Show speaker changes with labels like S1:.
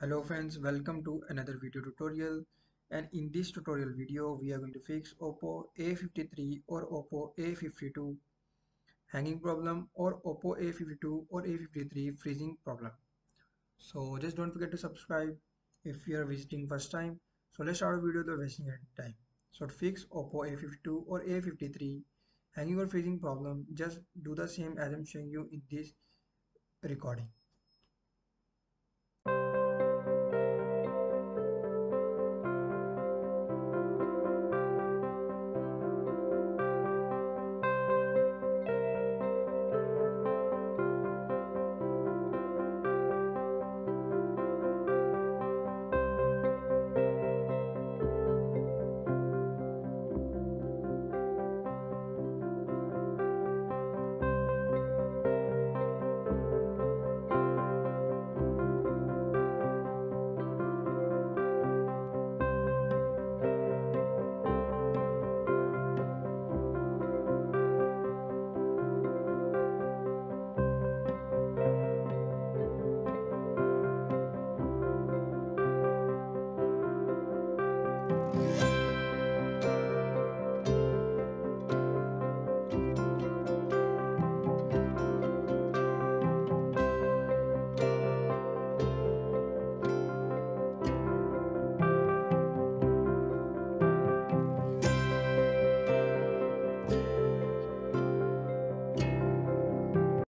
S1: Hello friends, welcome to another video tutorial, and in this tutorial video we are going to fix Oppo A53 or Oppo A52 hanging problem or Oppo A52 or A53 freezing problem. So just don't forget to subscribe if you are visiting first time. So let's start the video without wasting any time. So to fix Oppo A52 or A53 hanging or freezing problem, just do the same as I'm showing you in this recording.